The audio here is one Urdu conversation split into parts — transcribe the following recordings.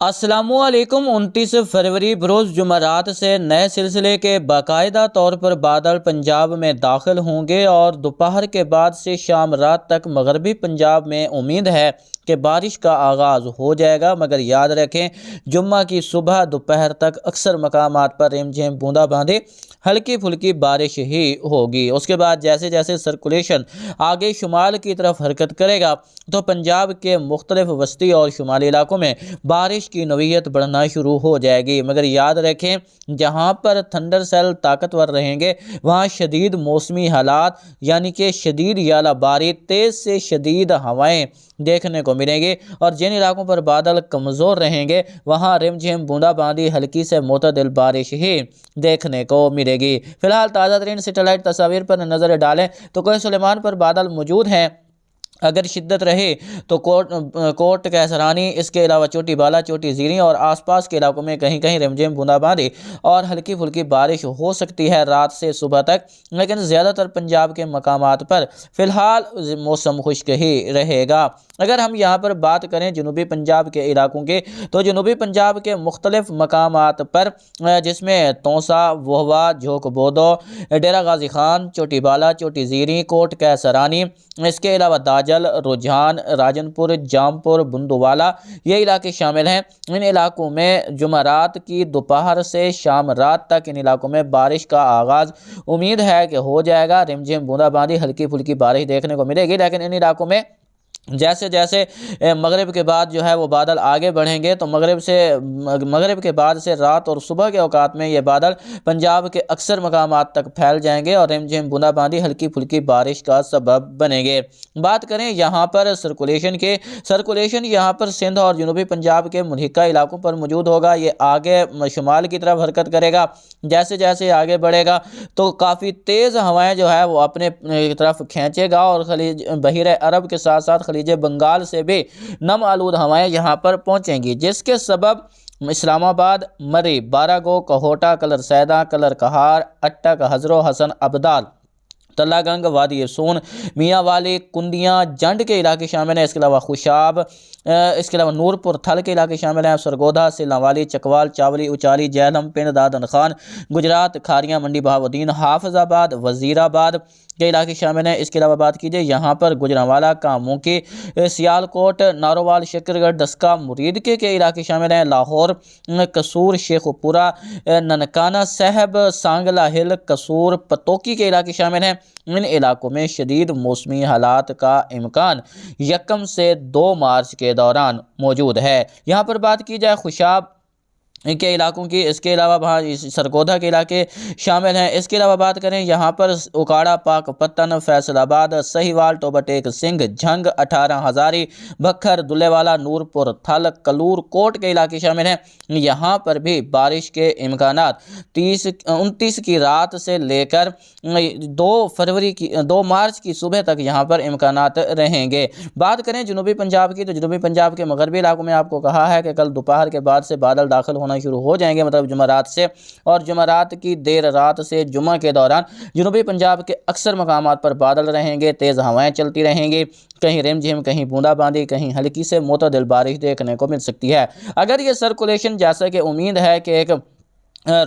السلام علیکم۔ 29 فروری بروز جمعرات سے نئے سلسلے کے باقاعدہ طور پر بادل پنجاب میں داخل ہوں گے اور دوپہر کے بعد سے شام رات تک مغربی پنجاب میں امید ہے کہ بارش کا آغاز ہو جائے گا، مگر یاد رکھیں جمعہ کی صبح دوپہر تک اکثر مقامات پر رم جھم بوندا باندی ہلکی پھلکی بارش ہی ہوگی۔ اس کے بعد جیسے جیسے سرکولیشن آگے شمال کی طرف حرکت کرے گا تو پنجاب کے مختلف وسطی اور شمالی علاقوں میں بارش کی نوعیت بڑھنا شروع ہو جائے گی، مگر یاد رکھیں جہاں پر تھنڈر سیل طاقتور رہیں گے وہاں شدید موسمی حالات یعنی کہ شدید یا باری، تیز سے شدید ہوائیں دیکھنے کو ملیں گی، اور جن علاقوں پر بادل کمزور رہیں گے وہاں رم جھم بوندا باندی ہلکی سے معتدل بارش ہی دیکھنے کو ملے گی۔ فی الحال تازہ ترین سیٹلائٹ تصاویر پر نظر ڈالیں تو کوہ سلیمان پر بادل موجود ہیں، اگر شدت رہے تو کوٹ کیسرانی، اس کے علاوہ چوٹی بالا، چوٹی زیریں اور آس پاس کے علاقوں میں کہیں کہیں رمجھم بوندا باندی اور ہلکی پھلکی بارش ہو سکتی ہے رات سے صبح تک، لیکن زیادہ تر پنجاب کے مقامات پر فی الحال موسم خشک ہی رہے گا۔ اگر ہم یہاں پر بات کریں جنوبی پنجاب کے علاقوں کی تو جنوبی پنجاب کے مختلف مقامات پر جس میں تونسا، وہوا، جھوک بودو، ڈیرہ غازی خان، چوٹی بالا، چوٹی زیریں، کوٹ کیسرانی، اس کے علاوہ داجل، رجحان، راجن پور، جامپور، بندوالا یہ علاقے شامل ہیں۔ ان علاقوں میں جمعرات کی دوپہر سے شام رات تک ان علاقوں میں بارش کا آغاز امید ہے کہ ہو جائے گا۔ رم جھم بوندا باندی ہلکی پھلکی بارش دیکھنے کو ملے گی، لیکن ان علاقوں میں جیسے جیسے مغرب کے بعد جو ہے وہ بادل آگے بڑھیں گے تو مغرب کے بعد سے رات اور صبح کے اوقات میں یہ بادل پنجاب کے اکثر مقامات تک پھیل جائیں گے اور رم جھم بوندا باندی ہلکی پھلکی بارش کا سبب بنیں گے۔ بات کریں یہاں پر سرکولیشن یہاں پر سندھ اور جنوبی پنجاب کے ملحقہ علاقوں پر موجود ہوگا۔ یہ آگے شمال کی طرف حرکت کرے گا، جیسے جیسے آگے بڑھے گا تو کافی تیز ہوائیں جو ہے وہ اپنے طرف کھینچے گا اور بحیر عرب کے ساتھ ساتھ خلیج بنگال سے بھی نم آلود ہوائیں یہاں پر پہنچیں گی، جس کے سبب اسلام آباد، مری، بارہ کوہوٹا، کلر سیدہ، کلر کہار، اٹک، ہزرو حسن، ابدال، تلہ گنگ، وادی سون، میاں والی، کنڈیاں، جنڈ کے علاقے شامل ہیں۔ اس کے علاوہ خوشاب، اس کے علاوہ نورپور تھل کے علاقے شامل ہیں، سرگودا، سیلان والی، چکوال، چاولی، اچالی، جہلم، پنڈ دادن خان، گجرات، کھاریاں، منڈی بہاؤالدین، حافظ آباد، وزیر آباد کے علاقے شامل ہیں۔ اس کے علاوہ بات کیجئے یہاں پر گجرانوالا، کاموکی، سیالکوٹ، نارووال، شکرگڑھ، دسکا، مریدکے کے علاقے شامل ہیں، لاہور، قصور، شیخوپورہ، ننکانہ صاحب، سانگلہ ہل، قصور، پتوکی کے علاقے شامل ہیں۔ ان علاقوں میں شدید موسمی حالات کا امکان 1 سے 2 مارچ کے دوران موجود ہے۔ یہاں پر بات کی جائے خوشاب کے علاقوں کی، اس کے علاوہ وہاں سرگودا کے علاقے شامل ہیں۔ اس کے علاوہ بات کریں یہاں پر اکاڑا، پاک پتن، فیصل آباد، سہیوال، ٹوبہ ٹیک سنگھ، جھنگ، 18 ہزاری، بکھر، دلے والا، نورپور تھل، کلور کوٹ کے علاقے شامل ہیں۔ یہاں پر بھی بارش کے امکانات 29 کی رات سے لے کر 2 مارچ کی صبح تک یہاں پر امکانات رہیں گے۔ بات کریں جنوبی پنجاب کی تو جنوبی پنجاب کے مغربی علاقوں میں آپ کو کہا ہے کہ کل دوپہر کے بعد سے بادل داخل ہونا شروع ہو جائیں گے، مطلب جمعرات سے، اور جمعرات کی دیر رات سے جمعہ کے دوران جنوبی پنجاب کے اکثر مقامات پر بادل رہیں گے، تیز ہوائیں چلتی رہیں گی، کہیں رم جھم، کہیں بوندا باندی، کہیں ہلکی سے معتدل بارش دیکھنے کو مل سکتی ہے۔ اگر یہ سرکولیشن جیسا کہ امید ہے کہ ایک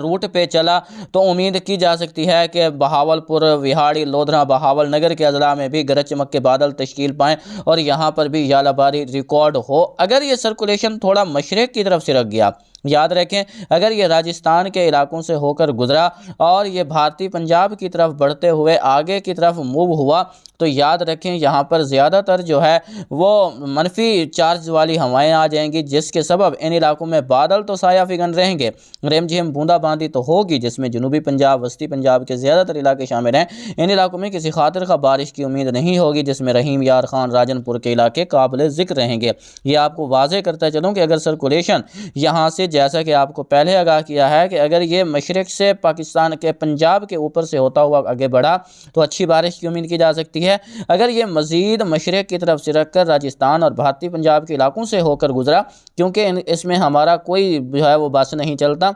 روٹ پہ چلا تو امید کی جا سکتی ہے کہ بہاولپور، وہاڑی، لودھرا، بہاول نگر کے اضلاع میں بھی گرج چمک کے بادل تشکیل پائیں اور یہاں پر بھی ژالہ باری ریکارڈ ہو۔ اگر یہ سرکولیشن تھوڑا مشرق کی طرف سرک گیا، یاد رکھیں اگر یہ راجستھان کے علاقوں سے ہو کر گزرا اور یہ بھارتی پنجاب کی طرف بڑھتے ہوئے آگے کی طرف موو ہوا تو یاد رکھیں یہاں پر زیادہ تر جو ہے وہ منفی چارج والی ہوائیں آ جائیں گی، جس کے سبب ان علاقوں میں بادل تو سایہ فگن رہیں گے، رم جھم بوندا باندی تو ہوگی، جس میں جنوبی پنجاب، وسطی پنجاب کے زیادہ تر علاقے شامل ہیں۔ ان علاقوں میں کسی خاطر خواہ بارش کی امید نہیں ہوگی، جس میں رحیم یار خان، راجن پور کے علاقے قابل ذکر رہیں گے۔ یہ آپ کو واضح کرتا چلوں کہ اگر سرکولیشن یہاں سے، جیسا کہ آپ کو پہلے آگاہ کیا ہے کہ اگر یہ مشرق سے پاکستان کے پنجاب کے اوپر سے ہوتا ہوا آگے بڑھا تو اچھی بارش کی امید کی جا سکتی ہے۔ اگر یہ مزید مشرق کی طرف سے رکھ کر راجستھان اور بھارتی پنجاب کے علاقوں سے ہو کر گزرا، کیونکہ اس میں ہمارا کوئی جو ہے وہ بس نہیں چلتا،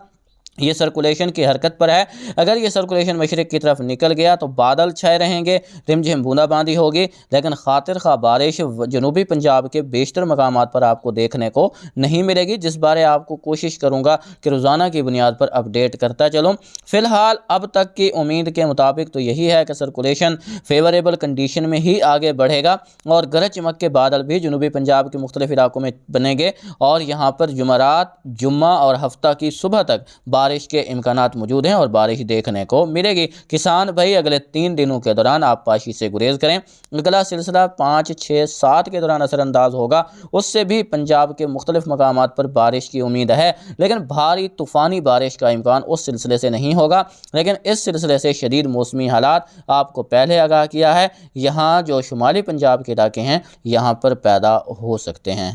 یہ سرکولیشن کی حرکت پر ہے۔ اگر یہ سرکولیشن مشرق کی طرف نکل گیا تو بادل چھائے رہیں گے، رم جھم بوندا باندی ہوگی، لیکن خاطر خواہ بارش جنوبی پنجاب کے بیشتر مقامات پر آپ کو دیکھنے کو نہیں ملے گی، جس بارے آپ کو کوشش کروں گا کہ روزانہ کی بنیاد پر اپڈیٹ کرتا چلوں۔ فی الحال اب تک کی امید کے مطابق تو یہی ہے کہ سرکولیشن فیوریبل کنڈیشن میں ہی آگے بڑھے گا اور گرج چمک کے بادل بھی جنوبی پنجاب کے مختلف علاقوں میں بنیں گے، اور یہاں پر جمعرات، جمعہ اور ہفتہ کی صبح تک بارش کے امکانات موجود ہیں اور بارش دیکھنے کو ملے گی۔ کسان بھائی اگلے 3 دنوں کے دوران آپ پاشی سے گریز کریں۔ اگلا سلسلہ 5، 6، 7 کے دوران اثر انداز ہوگا، اس سے بھی پنجاب کے مختلف مقامات پر بارش کی امید ہے، لیکن بھاری طوفانی بارش کا امکان اس سلسلے سے نہیں ہوگا۔ لیکن اس سلسلے سے شدید موسمی حالات آپ کو پہلے آگاہ کیا ہے، یہاں جو شمالی پنجاب کے علاقے ہیں یہاں پر پیدا ہو سکتے ہیں۔